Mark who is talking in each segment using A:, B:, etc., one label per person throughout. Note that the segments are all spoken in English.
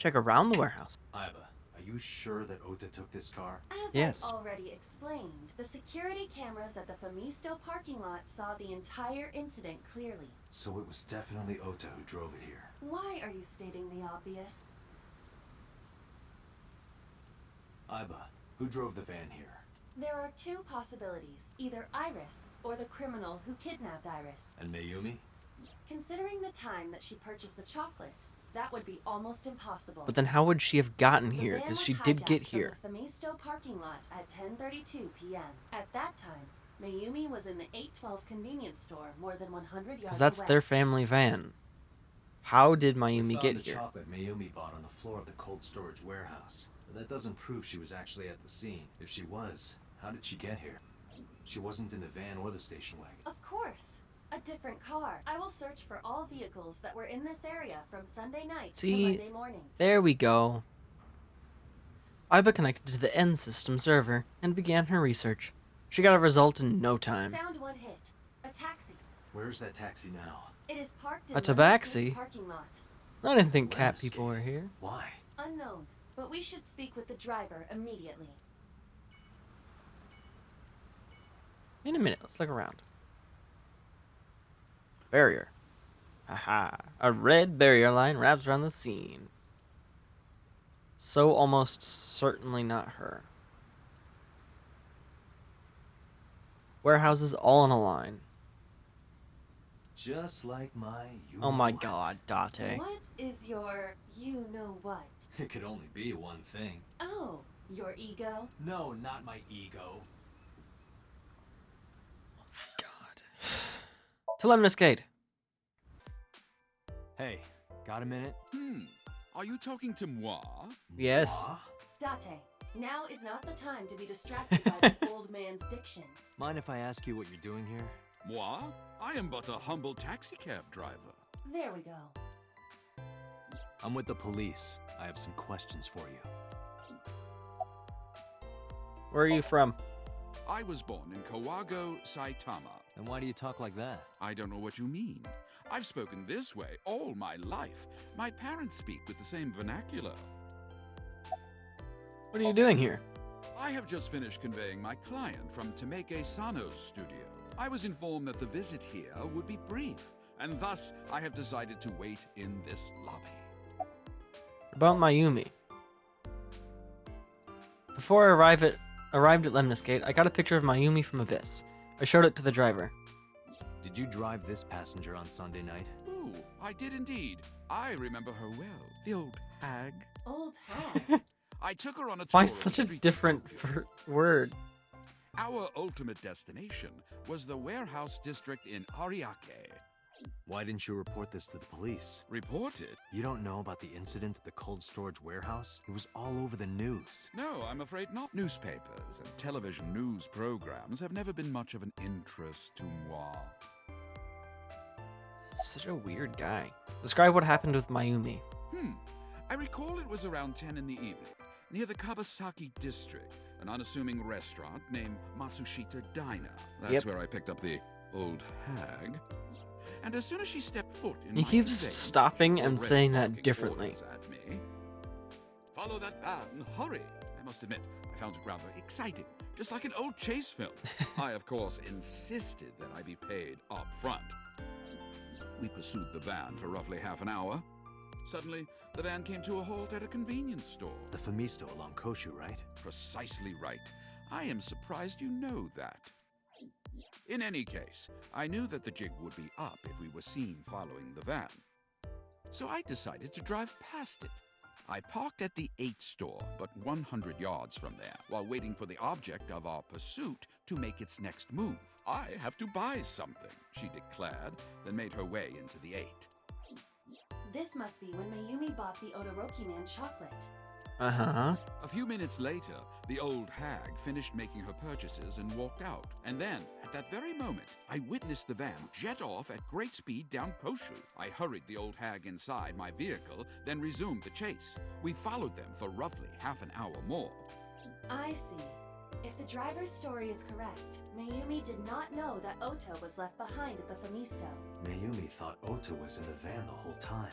A: Check around the warehouse.
B: Iba, are you sure that Ota took this car?
C: As
A: Yes.
C: I already explained, the security cameras at the Famisto parking lot saw the entire incident clearly.
B: So it was definitely Ota who drove it here.
C: Why are you stating the obvious?
B: Iba, who drove the van here?
C: There are two possibilities, either Iris or the criminal who kidnapped Iris.
B: And Mayumi?
C: Considering the time that she purchased the chocolate, that would be almost impossible.
A: But then how would she have gotten
C: The
A: here?
C: van
A: Because
C: was
A: she did get
C: hijacked from
A: here.
C: the Famisto parking lot at 10:32 p.m. At that time, Mayumi was in the 812 convenience store more than 100 yards
A: Because that's
C: away.
A: their family van. How did
B: We
A: Mayumi
B: found
A: get
B: the
A: here?
B: chocolate Mayumi bought on the floor of the cold storage warehouse. But that doesn't prove she was actually at the scene. If she was, how did she get here? She wasn't in the van or the station wagon.
C: Of course. A different car. I will search for all vehicles that were in this area from Sunday night to
A: See?
C: Monday morning.
A: There we go. Iba connected to the end system server and began her research. She got a result in no time.
C: Found one hit. A taxi.
B: Where's that taxi now?
C: It is parked in
A: A
C: the
A: tabaxi?
C: parking lot.
A: I didn't think cat
B: Landscape.
A: people were here.
B: Why?
C: Unknown, but we should speak with the driver immediately.
A: In a minute, let's look around. Barrier. Haha. A red barrier line wraps around the scene. So almost certainly not her. Warehouses all in a line.
B: Just like my
A: Oh my
B: what?
A: god, Date.
C: What is your you-know-what?
B: It could only be one thing.
C: Oh, your ego?
B: No, not my ego.
A: God. To Lemniscate.
B: Hey, got a minute?
D: Are you talking to moi?
A: Yes.
B: Moi?
C: Date, now is not the time to be distracted by this old man's diction.
B: Mind if I ask you what you're doing here?
D: Moi? I am but a humble taxicab driver.
C: There we go.
B: I'm with the police. I have some questions for you.
A: Where are you from?
D: I was born in Kawago, Saitama.
B: And why do you talk like that?
D: I don't know what you mean. I've spoken this way all my life. My parents speak with the same vernacular.
A: What are you doing here?
D: I have just finished conveying my client from Tameke Sano's studio. I was informed that the visit here would be brief, and thus I have decided to wait in this lobby.
A: About Mayumi. Before I arrived at Lemniscate, I got a picture of Mayumi from Abyss. I showed it to the driver.
B: Did you drive this passenger on Sunday night?
D: Ooh, I did indeed. I remember her well. The old hag.
C: Old hag.
D: I took her on a tour
A: Why
D: of
A: such
D: the
A: a
D: streets of
A: different
D: Tokyo.
A: word?
D: Our ultimate destination was the warehouse district in Ariake.
B: Why didn't you report this to the police?
D: Reported?
B: You don't know about the incident at the cold storage warehouse? It was all over the news.
D: No, I'm afraid not. Newspapers and television news programs have never been much of an interest to moi.
A: Such a weird guy. Describe what happened with Mayumi.
D: I recall it was around 10 in the evening, near the Kabasaki district, an unassuming restaurant named Matsushita Diner. That's
A: Yep.
D: where I picked up the old hag. And as soon as she stepped foot in
A: He
D: my
A: keeps
D: conveyance,
A: stopping
D: she
A: and
D: already
A: saying that
D: barking
A: differently.
D: orders at me. Follow that van, hurry! I must admit, I found it rather exciting, just like an old chase film. I, of course, insisted that I be paid up front. We pursued the van for roughly half an hour. Suddenly, the van came to a halt at a convenience store.
B: The Famisto along Koshu, right?
D: Precisely right. I am surprised you know that. In any case, I knew that the jig would be up if we were seen following the van. So I decided to drive past it. I parked at the 8 store, but 100 yards from there, while waiting for the object of our pursuit to make its next move. I have to buy something, she declared, then made her way into the 8.
C: This must be when Mayumi bought the Ota Route man chocolate.
A: Uh-huh.
D: A few minutes later, the old hag finished making her purchases and walked out. And then, at that very moment, I witnessed the van jet off at great speed down Koshu. I hurried the old hag inside my vehicle, then resumed the chase. We followed them for roughly half an hour more.
C: I see. If the driver's story is correct, Mayumi did not know that Ota was left behind at the Famisto.
B: Mayumi thought Ota was in the van the whole time.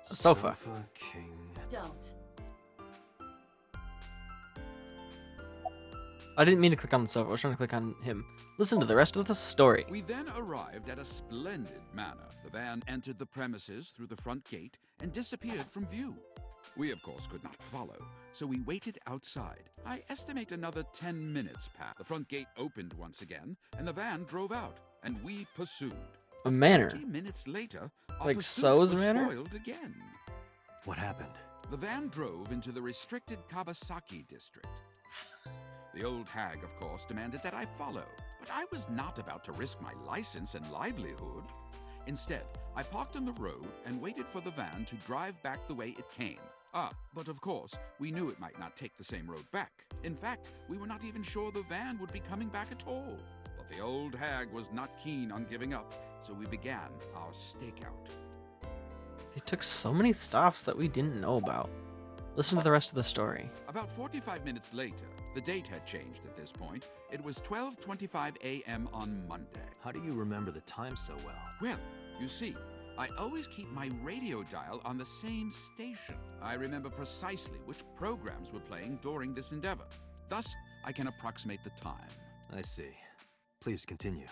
A: A sofa.
B: King.
C: Don't.
A: I didn't mean to click on the sofa. I was trying to click on him. Listen to the rest of the story.
D: We then arrived at a splendid manor. The van entered the premises through the front gate and disappeared from view. We, of course, could not follow, so we waited outside. I estimate another 10 minutes passed. The front gate opened once again, and the van drove out, and we pursued.
A: A manor.
D: 20 minutes later, our
A: Like
D: pursuit
A: So's
D: was
A: manor?
D: foiled again.
B: What happened?
D: The van drove into the restricted Kabasaki district. The old hag, of course, demanded that I follow, but I was not about to risk my license and livelihood. Instead, I parked on the road and waited for the van to drive back the way it came. But of course, we knew it might not take the same road back. In fact, we were not even sure the van would be coming back at all. But the old hag was not keen on giving up, so we began our stakeout.
A: It took so many stops that we didn't know about. Listen to the rest of the story.
D: About 45 minutes later, the date had changed at this point. It was 12:25 a.m. on Monday.
B: How do you remember the time so well?
D: Well, you see, I always keep my radio dial on the same station. I remember precisely which programs were playing during this endeavor. Thus, I can approximate the time.
B: I see. Please continue.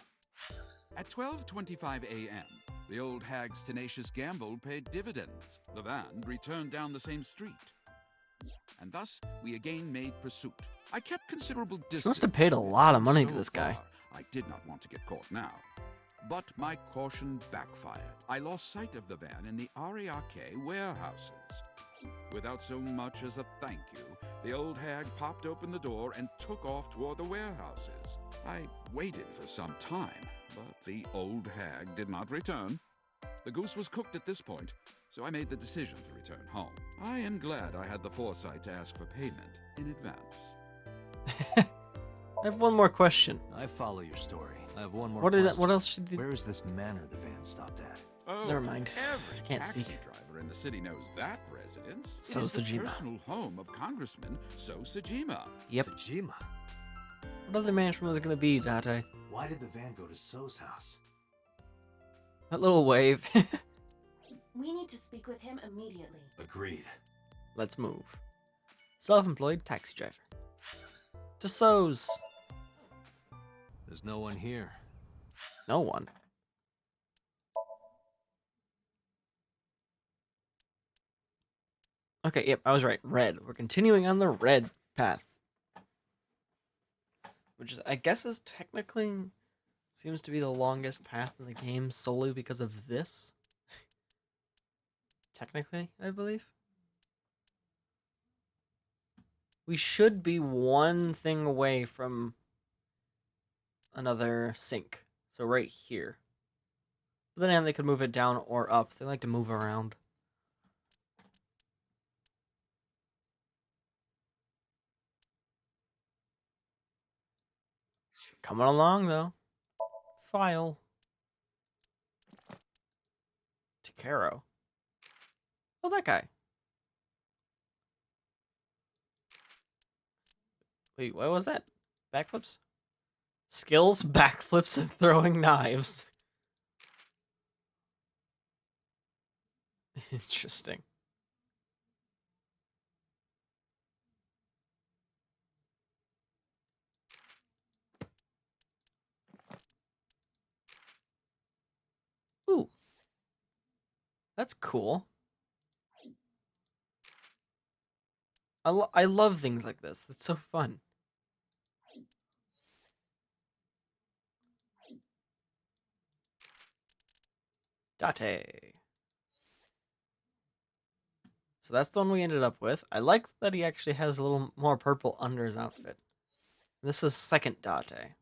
D: At 12:25 a.m., the old hag's tenacious gamble paid dividends. The van returned down the same street. And thus, we again made pursuit. I kept considerable distance.
A: must have paid a lot of money to
D: So
A: this guy.
D: far, I did not want to get caught now. But my caution backfired. I lost sight of the van in the Ariake warehouses. Without so much as a thank you, the old hag popped open the door and took off toward the warehouses. I waited for some time, but the old hag did not return. The goose was cooked at this point, so I made the decision to return home. I am glad I had the foresight to ask for payment in advance.
A: I have one more question.
B: I follow your story. I have one more
A: What
B: question.
A: else should you...
B: Where is this manor the van stopped at?
D: Oh,
A: Never mind.
D: Every
A: I can't
D: taxi
A: speak.
D: driver in the city knows that residence.
A: So
D: it is
A: Sejima.
D: the personal home of Congressman So Sejima.
A: Yep.
B: Sejima.
A: What other mansion was it going to be, Date?
B: Why did the van go to So's house?
A: That little wave.
C: We need to speak with him immediately.
B: Agreed.
A: Let's move. Self-employed taxi driver. To So's.
B: There's no one here.
A: No one. Okay, yep, I was right. Red. We're continuing on the red path. Which is, I guess, is technically seems to be the longest path in the game solely because of this. Technically, I believe. We should be one thing away from another sink. So right here. But then they could move it down or up. They like to move around. Coming along, though. File. Takaro. Oh, that guy. Wait, what was that? Backflips? Skills, backflips, and throwing knives. Interesting. Ooh. That's cool. I love things like this. It's so fun. Date. So that's the one we ended up with. I like that he actually has a little more purple under his outfit. This is second Date. I'm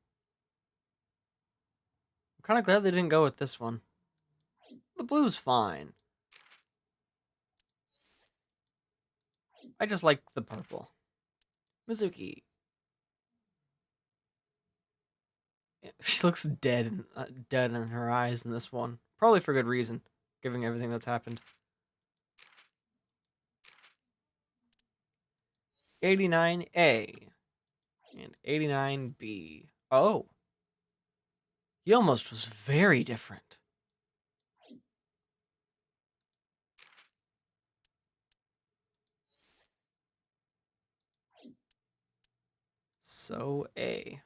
A: kind of glad they didn't go with this one. The blue's fine. I just like the purple. Mizuki. Yeah, she looks dead in her eyes in this one. Probably for good reason, given everything that's happened. 89A and 89B. Oh. He almost was very different. So A.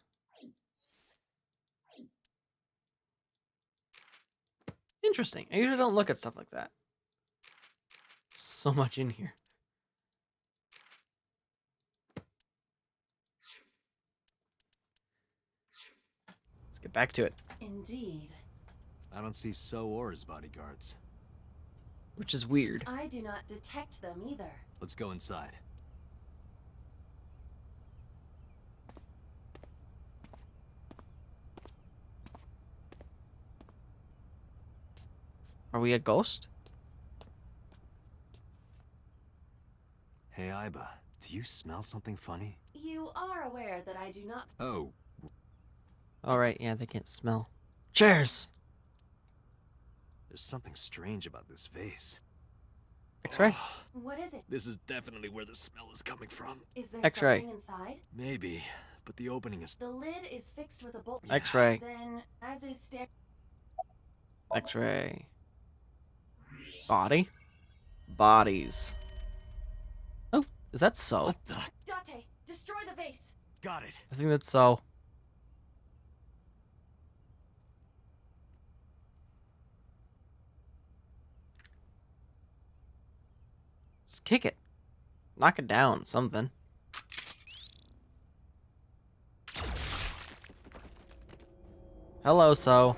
A: Interesting. I usually don't look at stuff like that. So much in here. Let's get back to it.
C: Indeed.
B: I don't see So or his bodyguards.
A: Which is weird.
C: I do not detect them either.
B: Let's go inside.
A: Are we a ghost?
B: Hey, Iba, do you smell something funny?
C: You are aware that I do not.
B: Oh,
A: Alright, yeah, they can't smell. Cheers!
B: there's something strange about this vase.
A: X-ray?
C: What is it?
B: This is definitely where the smell is coming from.
C: Is there
A: X-ray.
C: something inside?
B: Maybe, but the opening is...
C: The lid is fixed with a bolt.
A: X-ray.
C: Then, as is standard.
A: X-ray. Body? Bodies. Oh, is that so?
B: What the...
C: Date, destroy the vase.
B: Got it.
A: I think that's so. Just kick it. Knock it down, something. Hello, So.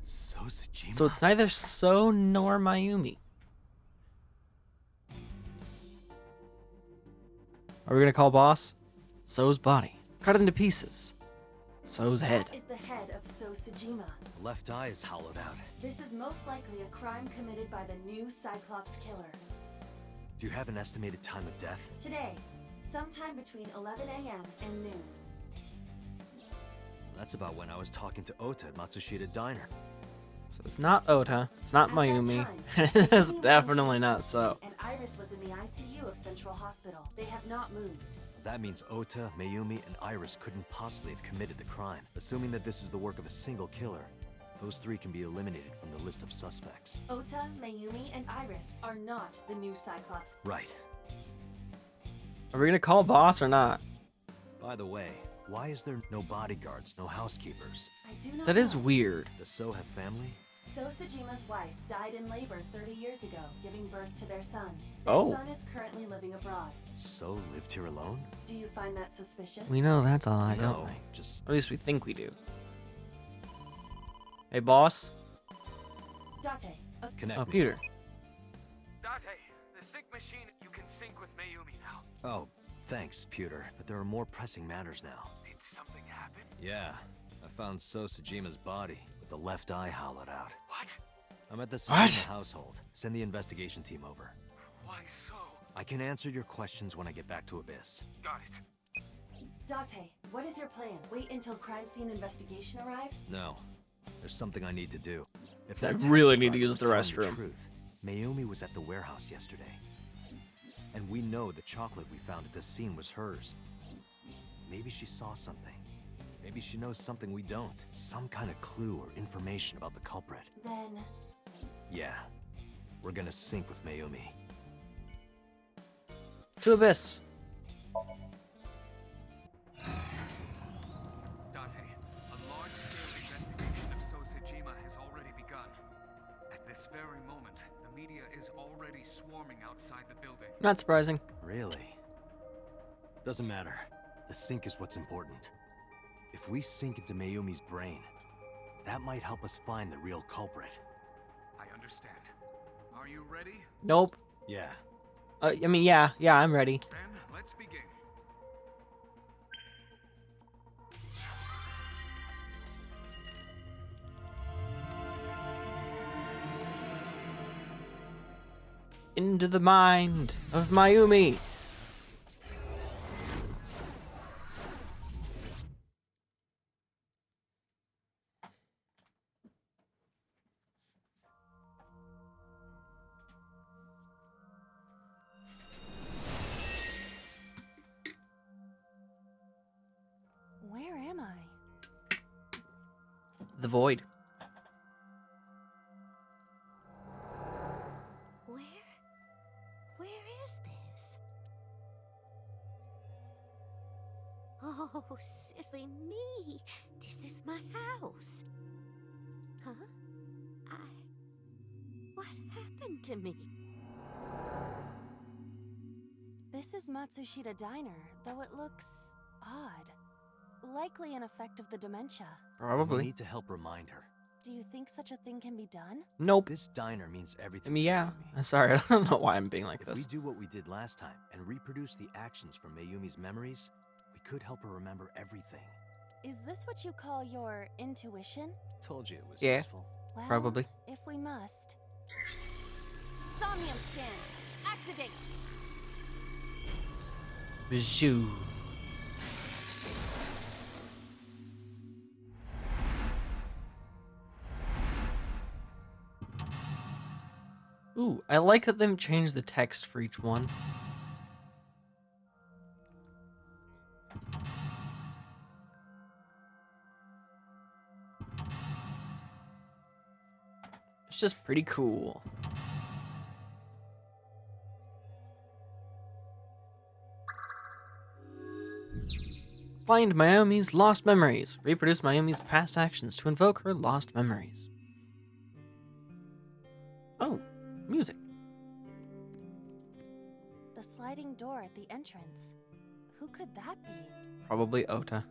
B: Sojima?
A: So it's neither So nor Mayumi. Are we gonna call boss? So's body. Cut into pieces. So's head.
C: That is the head of Sojima.
B: The left eye is hollowed out.
C: This is most likely a crime committed by the new Cyclops killer.
B: Do you have an estimated time of death?
C: Today, sometime between 11 a.m. and noon.
B: That's about when I was talking to Ota at Matsushita Diner.
A: So it's not Ota. It's not
C: At that
A: Mayumi.
C: time,
A: It's
C: Mayumi
A: definitely
C: was
A: not
C: asleep
A: So.
C: And Iris was in the ICU of Central Hospital. They have not moved.
B: That means Ota, Mayumi, and Iris couldn't possibly have committed the crime. Assuming that this is the work of a single killer, those three can be eliminated from the list of suspects.
C: Ota, Mayumi, and Iris are not the new Cyclops.
B: Right.
A: Are we gonna call boss or not?
B: By the way, why is there no bodyguards, no housekeepers?
C: I do not
A: That is
C: know.
A: weird.
B: Does So have family?
C: Sojima's wife died in labor 30 years ago, giving birth to their son. Their
A: Oh.
C: son is currently living abroad.
B: So lived here alone?
C: Do you find that suspicious?
A: We know that's a lie,
B: No,
A: don't we?
B: just...
A: At least we think we do. Hey, boss.
C: Date,
B: Connect
A: Oh,
B: me.
A: Peter.
E: Date, the sync machine, you can sync with Mayumi now.
B: Oh, thanks, Pewter. But there are more pressing matters now.
E: Did something happen?
B: Yeah, I found Sojima's body, with the left eye hollowed out.
E: What?
B: I'm at the
A: What?
B: Sojima household. Send the investigation team over.
E: Why so?
B: I can answer your questions when I get back to Abyss.
E: Got it.
C: Date, what is your plan? Wait until crime scene investigation arrives?
B: No, there's something I need to do. If
A: I
B: that
A: really
B: taxi
A: need to
B: driver
A: use
B: was
A: the
B: telling
A: restroom.
B: truth, Mayumi was at the warehouse yesterday. And we know the chocolate we found at the scene was hers. Maybe she saw something. Maybe she knows something we don't. Some kind of clue or information about the culprit.
C: Then,
B: Yeah, we're gonna sync with Mayumi.
A: To Abyss.
E: Date, a large-scale investigation of Sojima has already begun. At this very moment, the media is already swarming outside the building.
A: Not surprising.
B: Really? Doesn't matter. The sync is what's important. If we sink into Mayumi's brain, that might help us find the real culprit.
E: I understand. Are you ready?
A: Nope.
B: Yeah.
A: I mean, yeah, I'm ready.
E: Then, let's begin.
A: Into the mind of Mayumi.
C: where am I?
A: The void.
C: Where is this?
F: Oh, silly me. This is my house. Huh? What happened to me?
C: This is Matsushita Diner, though it looks odd. Likely an effect of the dementia.
B: We
A: Probably.
B: need to help remind her.
C: Do you think such a thing can be done?
A: Nope.
B: This diner means
A: I
B: everything
A: mean,
B: to
A: yeah.
B: Mayumi.
A: I'm sorry, I don't know why I'm being like
B: If we
A: this.
B: do what we did last time and reproduce the actions from Mayumi's memories, we could help her remember everything.
C: Is this what you call your intuition?
B: Told you it was
A: Yeah.
B: useful.
C: Well,
A: Probably.
C: if we must. Somnium scan. Activate.
A: Bijou. Ooh, I like that they've changed the text for each one. It's just pretty cool. Find Mayumi's lost memories. Reproduce Mayumi's past actions to invoke her lost memories. Oh, music.
C: The sliding door at the entrance. Who could that be?
A: Probably Ota.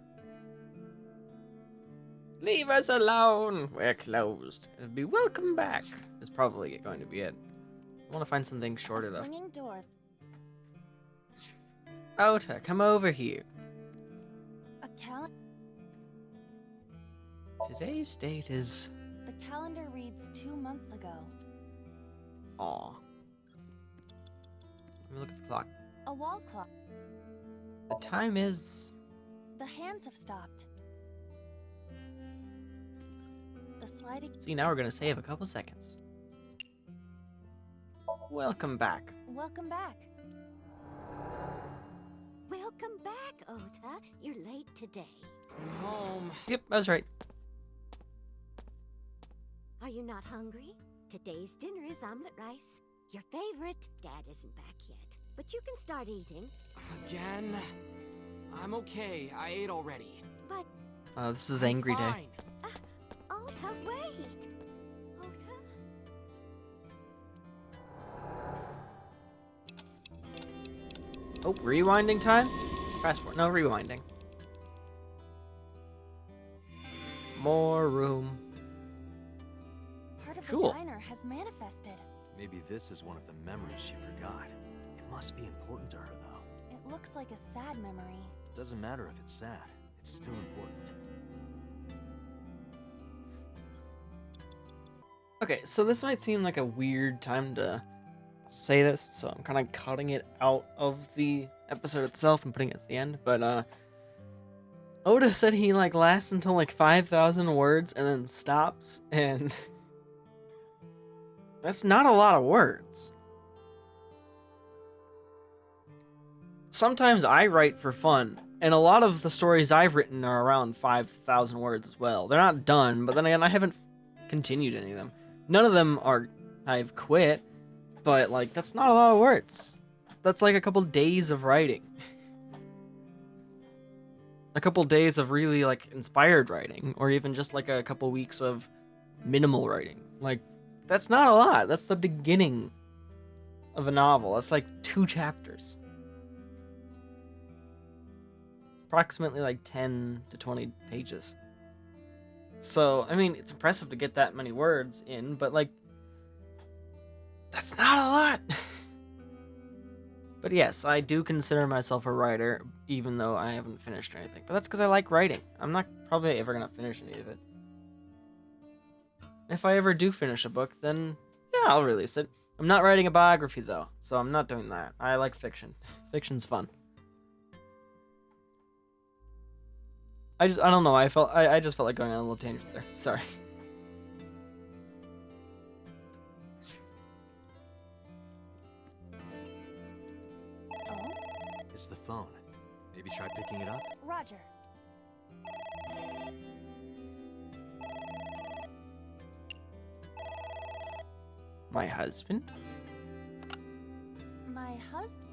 A: Leave us alone. We're closed. Be welcome back. Is probably going to be it. I want to find something short
C: A
A: enough.
C: swinging door.
A: Ota, come over here.
C: A calendar.
A: Today's date is...
C: The calendar reads 2 months ago.
A: Aw. Let me look at the clock.
C: A wall clock.
A: The time is...
C: The hands have stopped. The sliding.
A: See, now we're going to save a couple seconds. Welcome back.
C: Welcome back.
F: Welcome back, Ota. You're late today.
G: I'm home.
A: Yep, that's right.
F: Are you not hungry? Today's dinner is omelet rice. Your favorite. Dad isn't back yet, but you can start eating.
G: Again? I'm okay. I ate already.
F: But,
A: This is
G: I'm
A: Angry Day.
G: fine.
F: Ota, wait. Ota?
A: Oh, rewinding time? Fast forward. No, rewinding. More room.
C: Part of
A: Cool.
C: the diner has manifested.
B: Maybe this is one of the memories she forgot. It must be important to her, though.
C: It looks like a sad memory.
B: Doesn't matter if it's sad. It's still important.
A: Okay, so this might seem like a weird time to say this, so I'm kind of cutting it out of the episode itself and putting it at the end, but Ota said he lasts until 5,000 words and then stops, and that's not a lot of words. Sometimes I write for fun, and a lot of the stories I've written are around 5,000 words as well. They're not done, but then again, I haven't continued any of them. None of them are I've quit, but that's not a lot of words. That's a couple days of writing. A couple days of really inspired writing, or even just a couple weeks of minimal writing. That's not a lot. That's the beginning of a novel. That's 2 chapters. Approximately 10 to 20 pages. So, I mean, it's impressive to get that many words in, but that's not a lot. But yes, I do consider myself a writer, even though I haven't finished anything. But that's because I like writing. I'm not probably ever going to finish any of it. If I ever do finish a book, then yeah, I'll release it. I'm not writing a biography, though, so I'm not doing that. I like fiction. Fiction's fun. I don't know. I just felt like going on a little tangent there. Sorry.
C: Oh,
B: It's the phone. Maybe try picking it up?
C: Roger.
A: My husband?
C: My husband.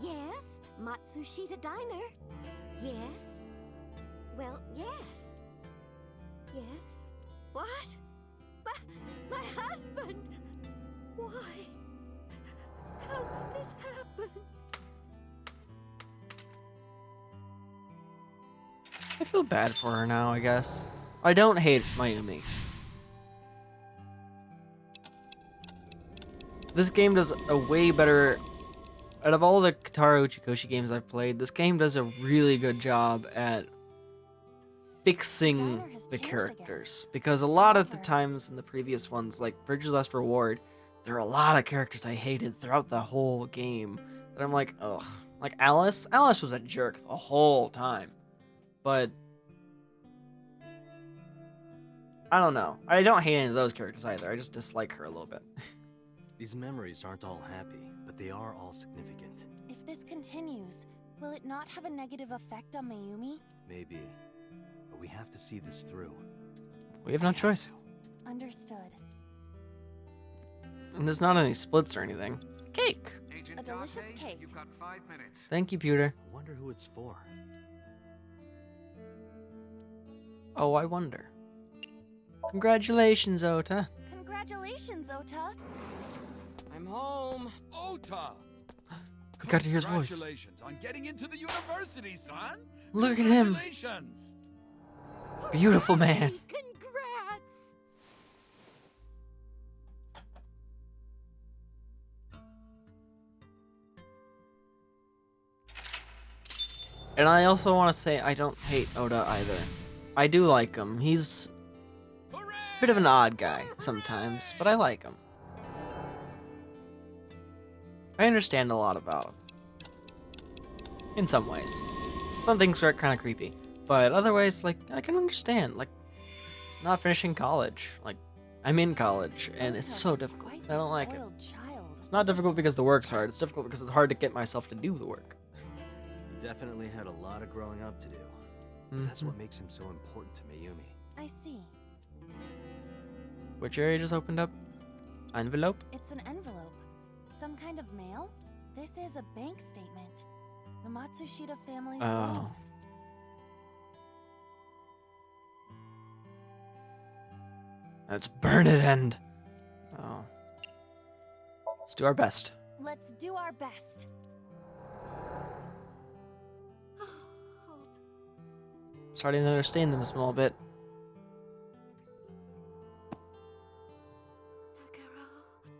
F: Yes, Matsushita Diner. Yes? Well, yes. Yes? What? My husband! Why? How could this happen?
A: I feel bad for her now, I guess. I don't hate Mayumi. This game does a way better... Out of all the Kotaro Uchikoshi games I've played, this game does a really good job at fixing the characters. Because a lot of the times in the previous ones, like Bridges Last Reward, there are a lot of characters I hated throughout the whole game. And I'm like, ugh. Like Alice? Alice was a jerk the whole time. But I don't know. I don't hate any of those characters either. I just dislike her a little bit.
B: These memories aren't all happy, but they are all significant.
C: If this continues, will it not have a negative effect on Mayumi?
B: Maybe. But we have to see this through.
A: We have no choice.
C: Understood.
A: And there's not any splits or anything. Cake!
E: Agent
C: A delicious
E: Dante,
C: cake.
E: you've got 5 minutes.
A: Thank you, Pewter.
B: I wonder who it's for.
A: Oh, I wonder. Congratulations, Ota.
C: Congratulations, Ota.
G: I'm home.
D: Ota!
A: I got to hear his voice.
D: Congratulations on getting into the university, son!
A: Look at him.
D: Congratulations!
A: Beautiful man.
F: Congrats!
A: And I also want to say I don't hate Ota either. I do like him. He's a bit of an odd guy sometimes, but I like him. I understand a lot about him. In some ways. Some things are kind of creepy. But otherwise, like, I can understand. Like, not finishing college. Like, I'm in college, and it's so difficult. I don't like it. It's not difficult because the work's hard. It's difficult because it's hard to get myself to do the work.
B: He definitely had a lot of growing up to do. That's what makes him so important to Mayumi.
C: I see.
A: Which area just opened up? Envelope?
C: It's an envelope. Some kind of mail? This is a bank statement. The Matsushita family's loan.
A: Let's burn it and... Oh. Let's do our best.
C: Let's do our best.
A: Starting to understand them a small bit.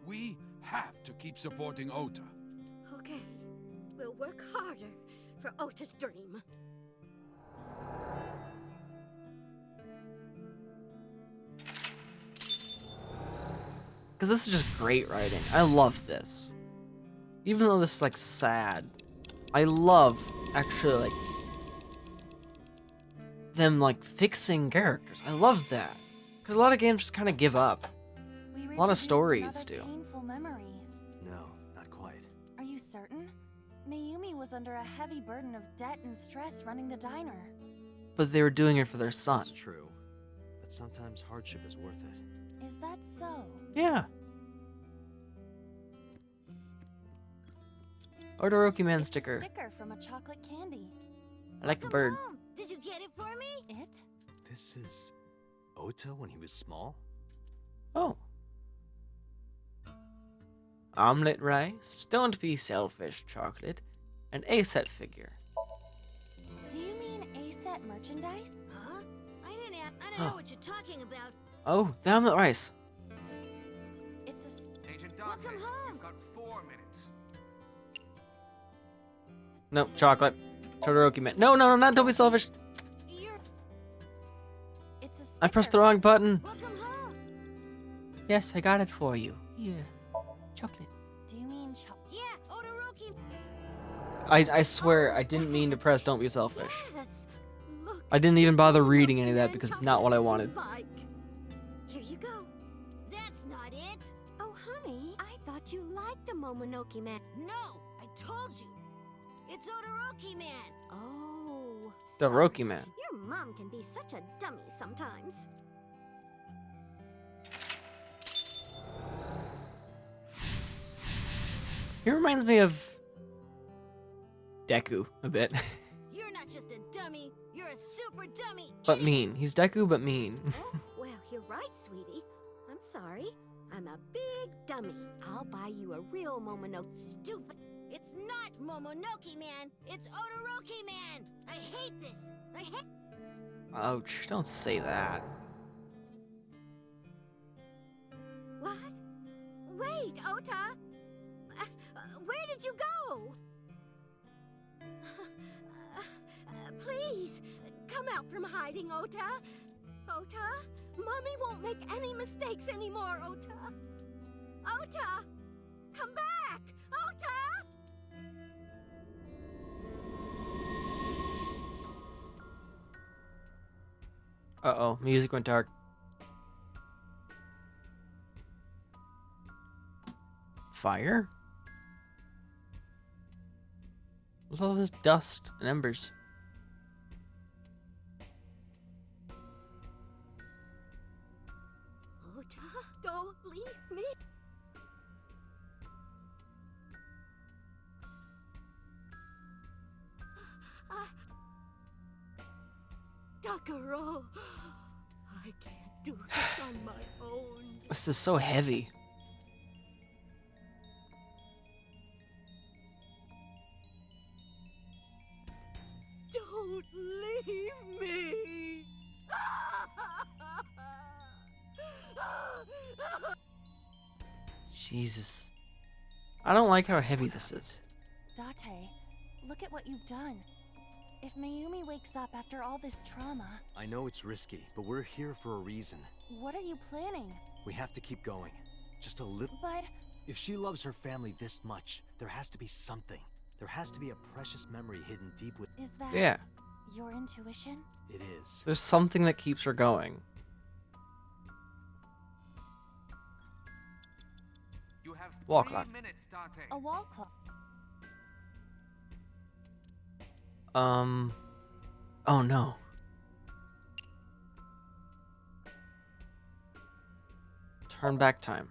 D: We have to keep supporting Ota.
F: Okay, we'll work harder for Ota's dream.
A: Because this is just great writing. I love this. Even though this is, like, sad. I love, actually, like, them, like, fixing characters. I love that. Because a lot of games just kind of give up. A lot of stories do.
C: Painful memory.
B: No, not quite.
C: Are you certain? Mayumi was under a heavy burden of debt and stress running the diner.
A: But they were doing it for their son.
B: That's true. But sometimes hardship is worth it.
C: Is that so?
A: Yeah. Odoroki Man
C: It's
A: sticker.
C: a sticker from a chocolate candy.
A: I like the bird.
F: Mom, did you get it for me?
C: It?
B: This is Ota when he was small?
A: Oh. Omelet rice. Don't be selfish, chocolate. An A-set figure.
C: Do you mean A-set merchandise?
F: Huh? I don't know what you're talking about.
A: Oh, the omelet rice.
C: It's a...
E: Agent Dante,
F: Welcome home.
E: you've got 4 minutes.
A: Nope, chocolate. Todoroki Man. No, don't be selfish.
C: It's a sticker.
A: I pressed the wrong button.
F: Welcome home.
A: Yes, I got it for you. Here. Chocolate.
C: Do you mean chocolate?
F: Yeah, Odoroki.
A: I swear, I didn't mean to press don't be selfish.
F: Yes. Look.
A: I didn't even bother reading any of that because it's not what I wanted.
F: Like. Here you go. That's not it. Oh, honey, I thought you liked the Momonoke Man. No, I told you. It's Odoroki Man. Oh.
A: Todoroki Man.
F: Your mom can be such a dummy sometimes.
A: He reminds me of Deku a bit.
F: You're not just a a dummy.
A: But mean. He's Deku, but mean.
F: Oh, well, you're right, sweetie. I'm sorry. I'm a big dummy. I'll buy you a real Momonoke. Stupid. It's not Momonoke Man. It's Odoroki Man. I hate this. I hate.
A: Ouch, don't say that.
F: What? Wait, Ota. Where did you go? Please, come out from hiding, Ota. Ota, Mommy won't make any mistakes anymore, Ota. Ota, come back, Ota!
A: Uh-oh, music went dark. Fire? What's all this dust and embers?
F: Ota, don't leave me. Dakaro, I can't do this on my own.
A: This is so heavy.
F: Don't leave me.
A: Jesus. I don't like how heavy this is.
H: Date, look at what you've done. If Mayumi wakes up after all this trauma,
B: I know it's risky, but we're here for a reason.
H: what are you planning?
B: We have to keep going. Just a little.
H: But
B: If she loves her family this much, there has to be something. There has to be a precious memory hidden deep within.
H: is that
A: Yeah,
H: your intuition?
B: It is.
A: there's something that keeps her going.
E: You have
A: Wall
E: 3
A: clock.
E: minutes, Date.
H: A wall clock.
A: Oh no. Turn back time.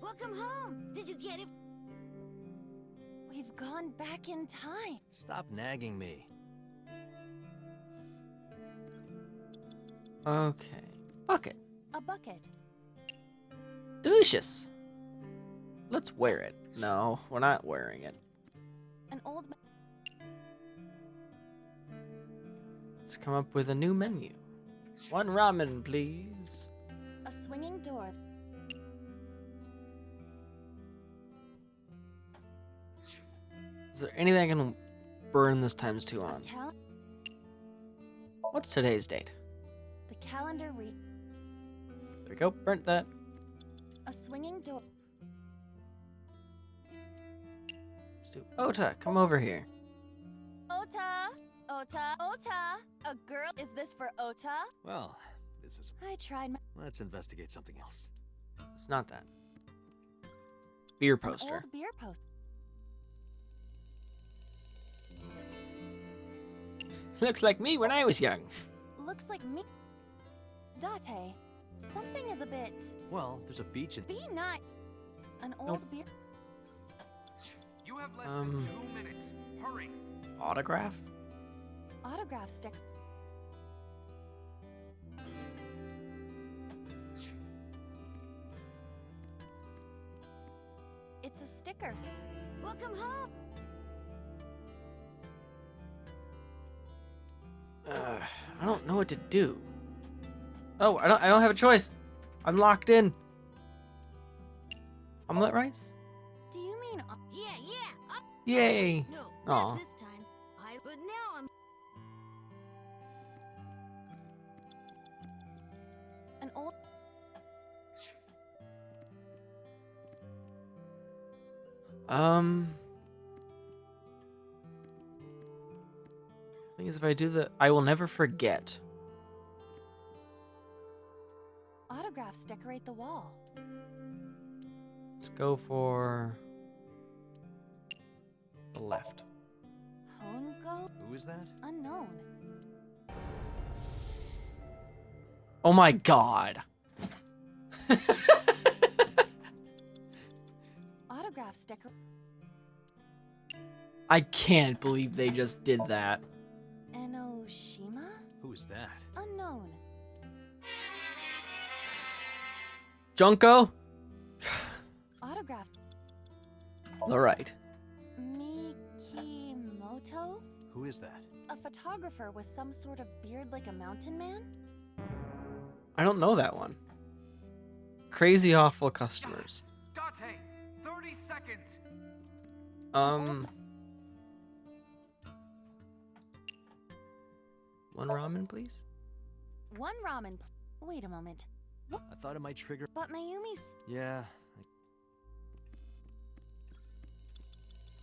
F: Welcome home. Did you get it?
H: We've gone back in time.
B: Stop nagging me.
A: Okay. Bucket.
H: A bucket.
A: Delicious. Let's wear it. No, we're not wearing it.
H: An old.
A: Let's come up with a new menu. 1 ramen, please.
H: A swinging door.
A: Is there anything I can burn this times 2 on?
H: Cal-
A: What's today's date?
H: the calendar read.
A: There we go. Burnt that.
H: A swinging door.
A: Let's do Ota, come over here.
H: Ota! Ota! Ota! A girl? Is this for Ota?
B: Well, this is.
H: I tried my.
B: Let's investigate something else.
A: It's not that. Beer
H: An
A: poster.
H: old beer poster.
A: Looks like me when I was young.
H: Looks like me. Date, something is a bit.
B: Well, there's a beach in.
H: Be not. An old beer.
E: You have less
A: Um,
E: than 2 minutes. Hurry.
A: Autograph?
H: Autograph stick. It's a sticker.
F: Welcome home.
A: I don't know what to do. Oh, I don't have a choice. I'm locked in. Omelet rice?
H: Do you mean
F: Yeah.
A: Yay!
F: No,
A: Aw.
F: not this time. But now I'm.
H: an old?
A: Thing is, if I do the, I will never forget.
H: Autographs decorate the wall.
A: Let's go for the left.
H: Hongo?
B: Who is that?
H: Unknown.
A: Oh my god!
H: Autograph sticker.
A: I can't believe they just did that.
H: Enoshima?
B: Who's that?
H: Unknown.
A: Junko?
H: Autograph.
A: Alright.
H: Mikimoto?
B: Who is that?
H: A photographer with some sort of beard like a mountain man?
A: I don't know that one. Crazy awful customers.
E: Date, 30 seconds.
A: One ramen, please?
H: One ramen. Wait a moment.
B: I thought it might trigger.
H: But Mayumi's.
B: Yeah.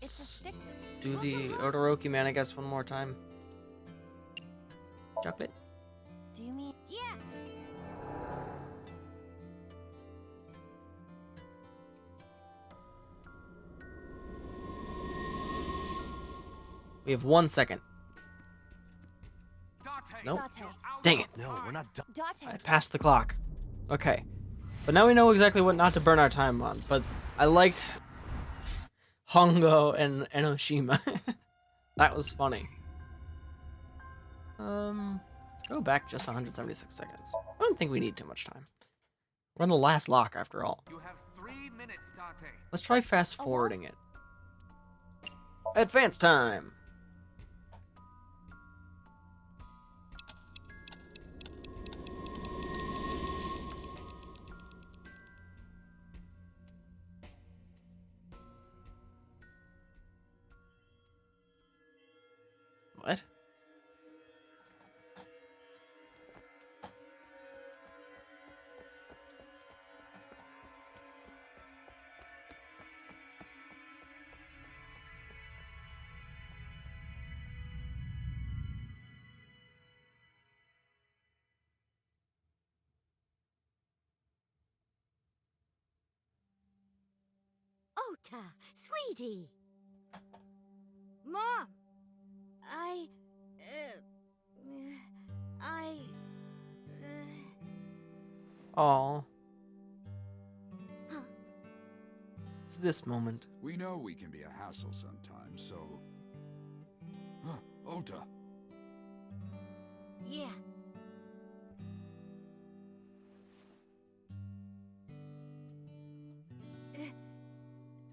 H: It's a stick.
A: Do the Ota man, I guess, one more time. Chocolate?
H: Do you mean?
F: Yeah.
A: We have 1 second.
E: Date,
A: Nope.
H: Date.
A: Dang it.
B: No, we're not done.
A: I
H: Date.
A: passed the clock. Okay. But now we know exactly what not to burn our time on. But I liked Hongo and Enoshima. That was funny. Let's go back just 176 seconds. I don't think we need too much time. We're on the last lock after all.
E: You have 3 minutes, Date.
A: Let's try fast forwarding it. Advance time. What?
F: Ota, sweetie. Mom, I.
A: Aw.
F: Huh.
A: It's this moment.
D: We know we can be a hassle sometimes, so... Ota.
F: Yeah.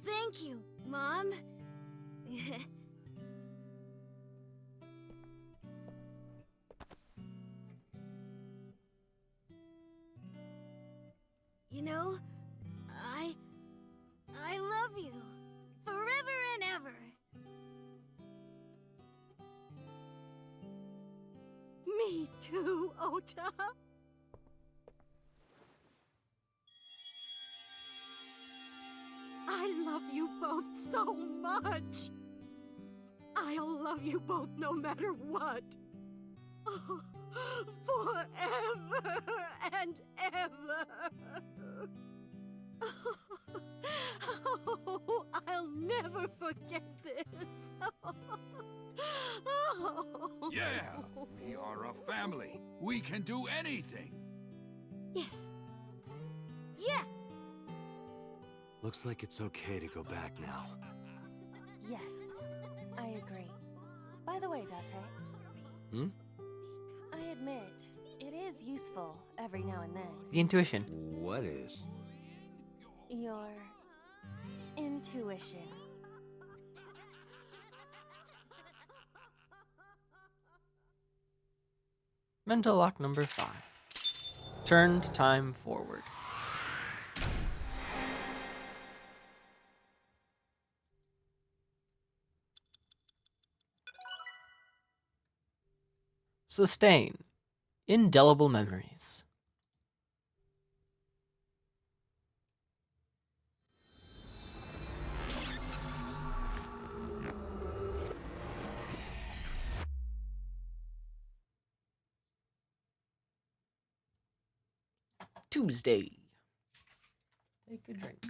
F: Thank you, Mom. You know, I love you forever and ever. Me too, Ota. I love you both so much. I'll love you both no matter what. Oh, forever and ever. Oh, I'll never forget this. Oh.
D: Yeah, we are a family. We can do anything.
F: Yes. Yeah.
B: Looks like it's okay to go back now.
H: Yes, I agree. By the way, Date.
A: Hmm?
H: I admit, it is useful every now and then.
A: The intuition.
B: What is?
H: Your intuition.
A: Mental lock number 5. Turned time forward. Sustain. Indelible memories. Tuesday. Take a drink.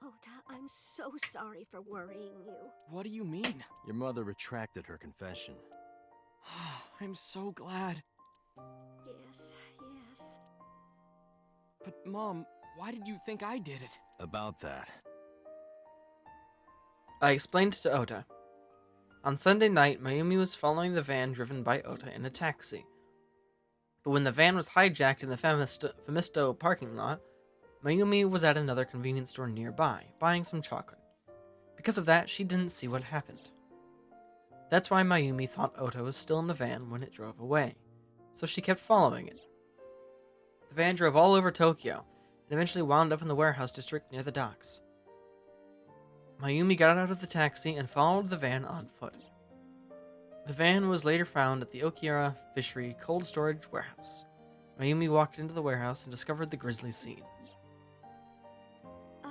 F: Ota, I'm so sorry for worrying you.
G: What do you mean?
B: Your mother retracted her confession.
G: I'm so glad.
F: Yes, yes.
G: But Mom, why did you think I did it?
B: About that.
A: I explained to Ota. On Sunday night, Mayumi was following the van driven by Ota in a taxi. But when the van was hijacked in the Femisto parking lot, Mayumi was at another convenience store nearby, buying some chocolate. Because of that, she didn't see what happened. That's why Mayumi thought Ota was still in the van when it drove away, so she kept following it. The van drove all over Tokyo, and eventually wound up in the warehouse district near the docks. Mayumi got out of the taxi and followed the van on foot. The van was later found at the Okira Fishery Cold Storage Warehouse. Mayumi walked into the warehouse and discovered the grisly scene.
F: A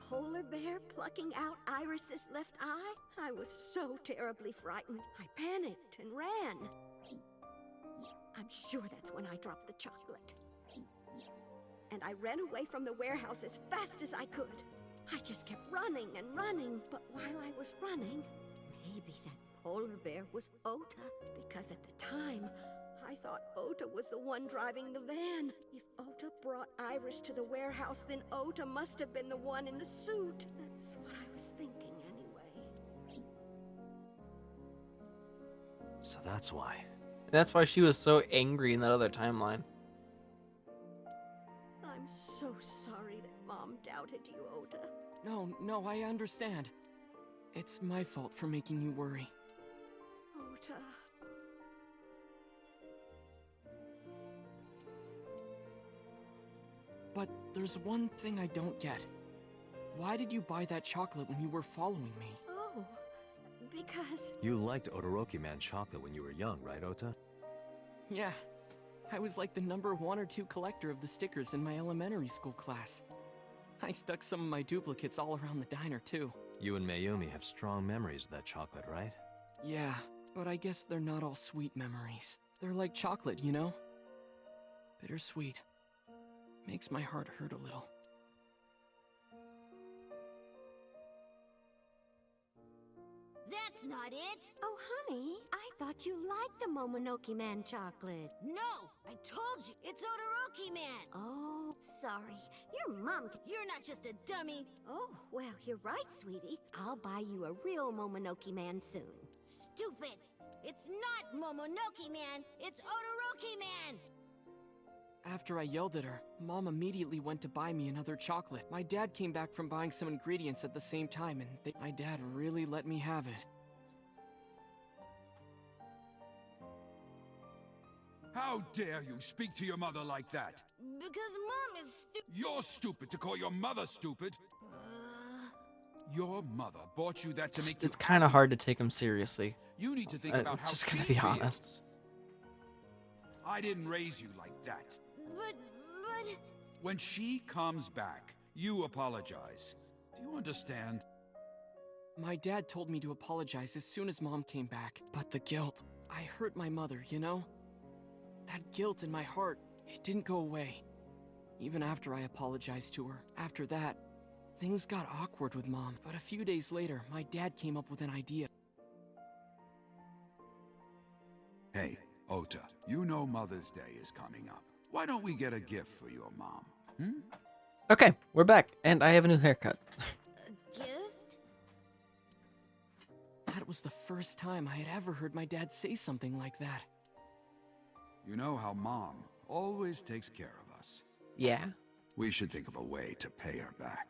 F: polar bear plucking out Iris's left eye? I was so terribly frightened. I panicked and ran. I'm sure that's when I dropped the chocolate. And I ran away from the warehouse as fast as I could. I just kept running and running, but while I was running, maybe that polar bear was Ota, because at the time, I thought Ota was the one driving the van. If Ota brought Iris to the warehouse, then Ota must have been the one in the suit. That's what I was thinking anyway.
B: So that's why.
A: That's why she was so angry in that other timeline.
F: I'm so sorry that Mom doubted you, Ota.
G: No, I understand. It's my fault for making you worry.
F: Ota.
G: But there's one thing I don't get. Why did you buy that chocolate when you were following me?
F: Oh, because...
B: You liked Odoroki Man chocolate when you were young, right, Ota?
G: Yeah, I was like the number 1 or 2 collector of the stickers in my elementary school class. I stuck some of my duplicates all around the diner, too.
B: You and Mayumi have strong memories of that chocolate, right?
G: Yeah, but I guess they're not all sweet memories. They're like chocolate, you know? Bittersweet. Makes my heart hurt a little.
F: That's not it! Oh, honey, I thought you liked the Momonoke Man chocolate. No! I told you! It's Odoroki Man! Oh, sorry. Your mom... You're not just a dummy! Oh, well, you're right, sweetie. I'll buy you a real Momonoke Man soon. Stupid! It's not Momonoke Man! It's Odoroki Man!
G: After I yelled at her, Mom immediately went to buy me another chocolate. My dad came back from buying some ingredients at the same time, and my dad really let me have it.
D: How dare you speak to your mother like that?
F: Because Mom is
D: You're stupid to call your mother stupid. Your mother bought you that to make you...
A: It's kind of hard to take him seriously.
D: You need to think about how
A: just
D: she
A: gonna be honest.
D: feels. I didn't raise you like that.
F: But...
D: When she comes back, you apologize. Do you understand?
G: My dad told me to apologize as soon as Mom came back, but the guilt... I hurt my mother, you know? That guilt in my heart, it didn't go away. Even after I apologized to her. After that, things got awkward with Mom. But a few days later, my dad came up with an idea.
D: Hey, Ota, you know Mother's Day is coming up. Why don't we get a gift for your mom?
A: Okay, we're back, and I have a new haircut.
F: A gift?
G: That was the first time I had ever heard my dad say something like that.
D: You know how Mom always takes care of us.
A: Yeah?
D: We should think of a way to pay her back.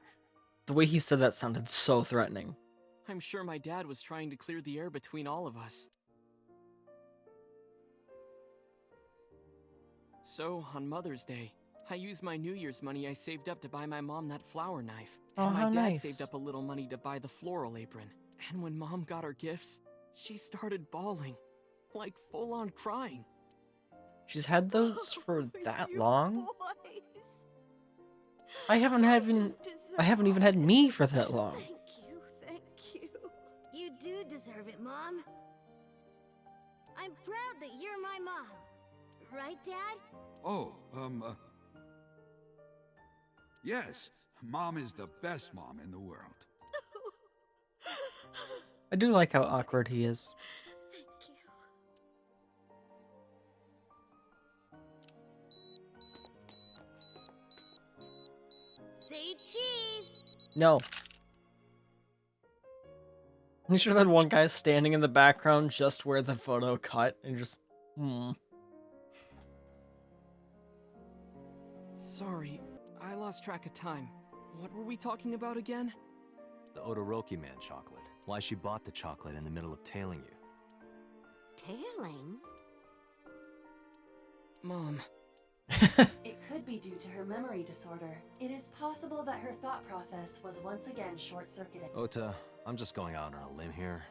A: The way he said that sounded so threatening.
G: I'm sure my dad was trying to clear the air between all of us. So, on Mother's Day, I used my New Year's money I saved up to buy my mom that flower knife.
A: Oh,
G: and my
A: how
G: dad
A: nice.
G: saved up a little money to buy the floral apron. And when Mom got our gifts, she started bawling. Like full-on crying.
A: She's had those for that
F: You
A: long?
F: boys.
A: I haven't even had me for that long.
F: Thank you. You do deserve it, Mom. I'm proud that you're my mom. Right, Dad?
D: Oh, yes. Mom is the best mom in the world.
A: I do like how awkward he is.
F: Thank you. Say cheese.
A: No. You should have had one guy standing in the background just where the photo cut and just,
G: Sorry, I lost track of time. What were we talking about again?
B: The Ota Route man chocolate. Why she bought the chocolate in the middle of tailing you.
F: Tailing?
G: Mom.
C: It could be due to her memory disorder. It is possible that her thought process was once again short-circuited.
B: Ota, I'm just going out on a limb here.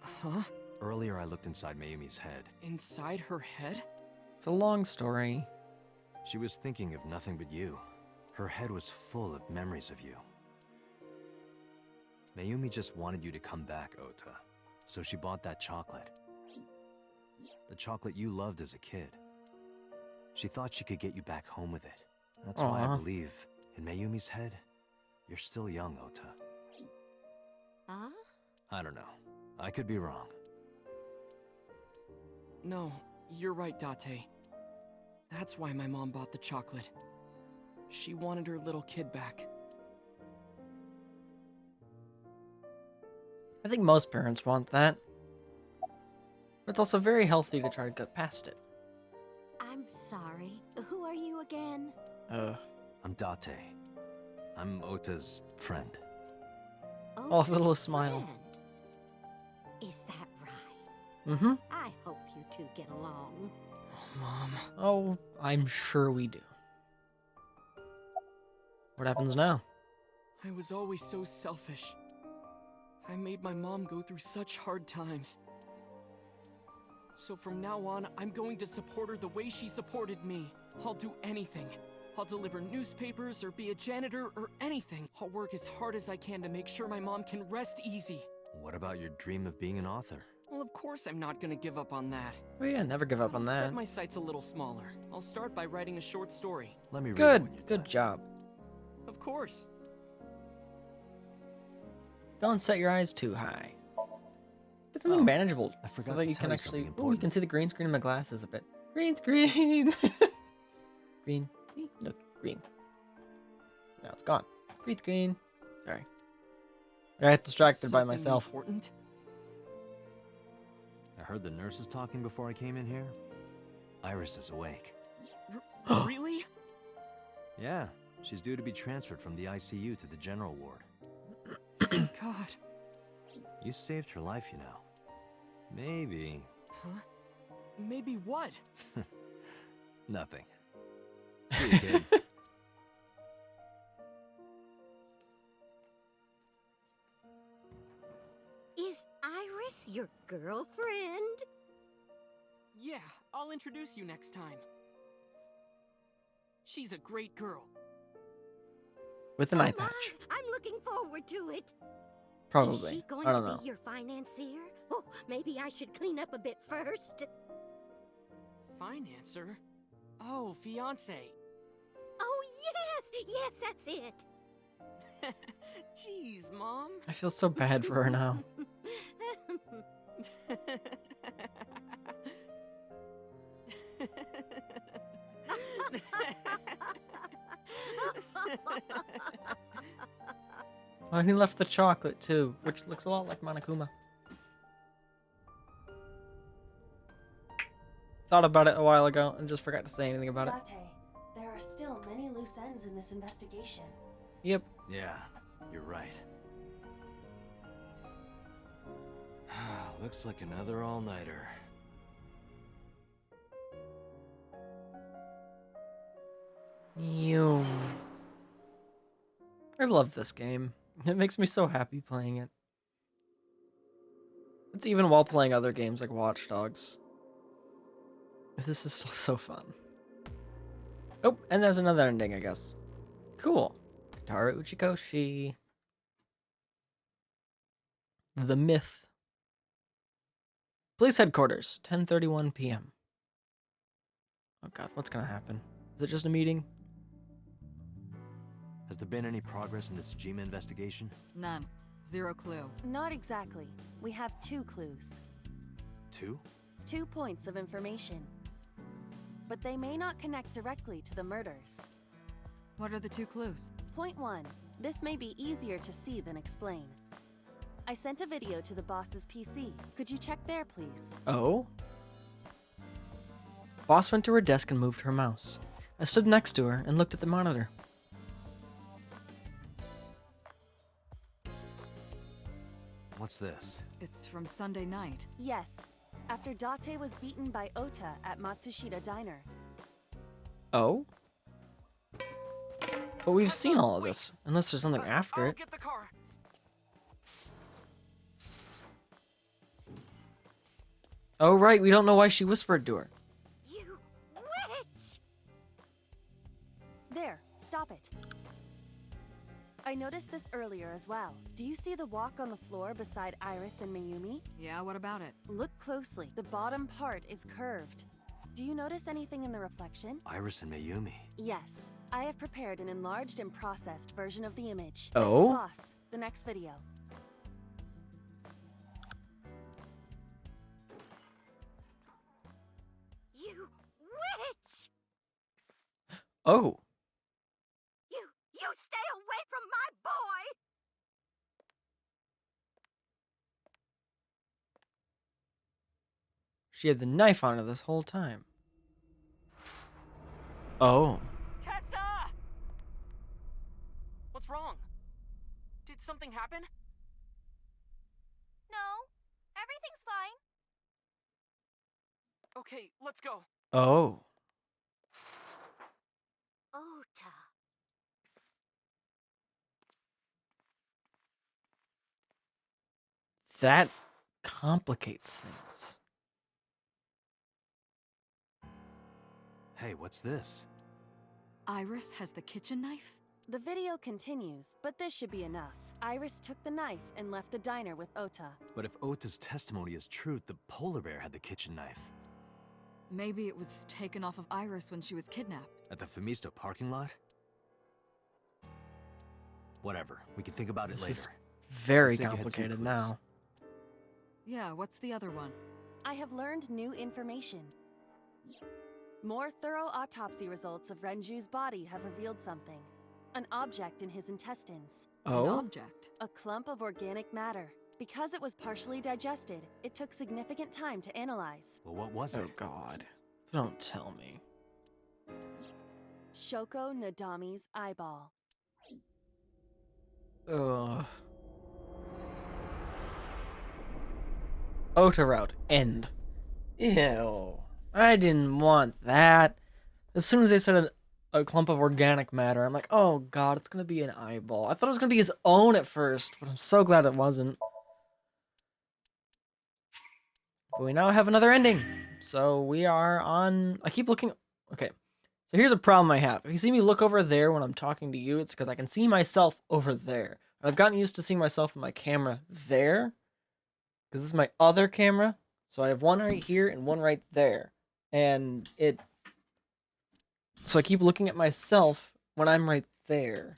G: Huh?
B: Earlier I looked inside Mayumi's head.
G: Inside her head?
A: It's a long story.
B: She was thinking of nothing but you. Her head was full of memories of you. Mayumi just wanted you to come back, Ota. So she bought that chocolate. The chocolate you loved as a kid. She thought she could get you back home with it. That's why I believe, in Mayumi's head, you're still young, Ota.
F: Huh?
B: I don't know. I could be wrong.
G: No, you're right, Date. That's why my mom bought the chocolate. She wanted her little kid back.
A: I think most parents want that. But it's also very healthy to try to get past it.
F: I'm sorry. Who are you again?
B: I'm Date. I'm Ota's friend.
A: Oh, a little smile.
F: Friend. Is that right?
A: Mm-hmm.
F: I hope you two get along.
G: Oh, Mom.
A: Oh, I'm sure we do. What happens now?
G: I was always so selfish. I made my mom go through such hard times. So from now on, I'm going to support her the way she supported me. I'll do anything. I'll deliver newspapers or be a janitor or anything. I'll work as hard as I can to make sure my mom can rest easy.
B: What about your dream of being an author?
G: Well, of course I'm not gonna give up on that.
A: Oh yeah, never give up on
G: I'll
A: that.
G: set my sights a little smaller. I'll start by writing a short story.
B: Let me read it
A: Good,
B: when you're
A: good
B: done.
A: job.
G: Of course.
A: Don't set your eyes too high. Get something manageable.
B: I forgot
A: so that
B: to
A: you
B: tell
A: can
B: you
A: actually.
B: something
A: Oh, you
B: important.
A: can see the green screen in my glasses a bit. Green screen. Green. Look, green. Now it's gone. Green screen. Sorry. I got distracted by
G: Something
A: myself.
G: Important?
B: I heard the nurses talking before I came in here. Iris is awake.
G: Really?
B: Yeah, she's due to be transferred from the ICU to the general ward.
G: God.
B: You saved her life, you know. Maybe...
G: Huh? Maybe what?
B: Nothing. See you, kid.
F: Is Iris your girlfriend?
G: Yeah, I'll introduce you next time. She's a great girl.
A: With an eye
F: Oh, my,
A: patch.
F: I'm looking forward to it. Is
A: Probably.
F: she going
A: I
F: to
A: don't know.
F: be your financier? Oh, maybe I should clean up a bit first.
G: Financer? Oh, fiance.
F: Oh, yes, that's it.
G: Jeez, Mom.
A: I feel so bad for her now. Oh, and he left the chocolate too, which looks a lot like Monokuma. Thought about it a while ago and just forgot to say anything about it.
C: Date, there are still many loose ends in this investigation.
A: Yep.
B: Yeah, you're right. Looks like another all-nighter.
A: You. I love this game. It makes me so happy playing it. It's even while playing other games like Watch Dogs. This is still so fun. Oh, and there's another ending, I guess. Cool. Katara Uchikoshi. The Myth. Police headquarters, 10:31 p.m. Oh god, what's gonna happen? Is it just a meeting?
B: Has there been any progress in this Jima investigation?
I: None. Zero clue.
C: Not exactly. We have 2 clues.
B: 2?
C: 2 points of information. But they may not connect directly to the murders.
I: What are the 2 clues?
C: Point 1. This may be easier to see than explain. I sent a video to the boss's PC. Could you check there, please?
A: Oh? Boss went to her desk and moved her mouse. I stood next to her and looked at the monitor.
B: What's this?
I: It's from Sunday night.
C: Yes. After Date was beaten by Ota at Matsushita Diner.
A: Oh? But we've seen all of this, unless there's something after
G: I'll
A: it.
G: get the car.
A: Oh right, we don't know why she whispered to her.
F: You witch!
C: There, stop it. I noticed this earlier as well. Do you see the walk on the floor beside Iris and Mayumi?
I: Yeah, what about it?
C: Look closely. The bottom part is curved. Do you notice anything in the reflection?
B: Iris and Mayumi.
C: Yes. I have prepared an enlarged and processed version of the image.
A: Oh?
C: Boss, the next video.
F: You witch!
A: Oh.
F: You stay away from my boy!
A: She had the knife on her this whole time. Oh.
G: Tessa! What's wrong? Did something happen?
H: No, everything's fine.
G: Okay, let's go.
A: Oh.
F: Ota.
A: That complicates things.
B: Hey, what's this?
I: Iris has the kitchen knife?
C: The video continues, but this should be enough. Iris took the knife and left the diner with Ota.
B: But if Ota's testimony is true, the polar bear had the kitchen knife.
I: Maybe it was taken off of Iris when she was kidnapped.
B: At the Femisto parking lot? Whatever, we can think about it
A: This
B: later.
A: is very
B: Let's say you had 2
A: complicated
B: clues.
A: now.
I: Yeah, what's the other one?
C: I have learned new information. More thorough autopsy results of Renju's body have revealed something. An object in his intestines.
I: An
A: Oh?
I: object.
C: A clump of organic matter. Because it was partially digested, it took significant time to analyze.
B: Well, what was
A: Oh
B: it?
A: god. Don't tell me.
C: Shoko Nadami's eyeball.
A: Ugh. Ota Route. End. Ew. I didn't want that. As soon as they said a clump of organic matter, I'm like, oh god, it's gonna be an eyeball. I thought it was gonna be his own at first, but I'm so glad it wasn't. But we now have another ending. So we are on... I keep looking... Okay. So here's a problem I have. If you see me look over there when I'm talking to you, it's because I can see myself over there. I've gotten used to seeing myself in my camera there. Because this is my other camera. So I have one right here and one right there. And it... So I keep looking at myself when I'm right there.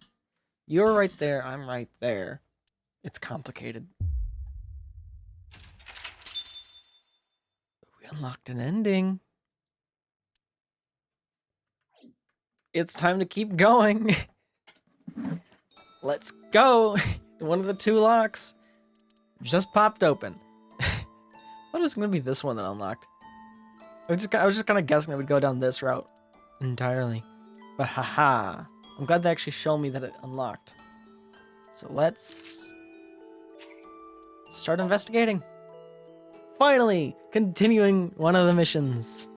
A: You're right there, I'm right there. It's complicated. We unlocked an ending. It's time to keep going. Let's go. One of the 2 locks just popped open. I thought it was going to be this one that unlocked. I was just kind of guessing it would go down this route entirely. But haha. I'm glad they actually showed me that it unlocked. So let's start investigating. Finally, continuing one of the missions.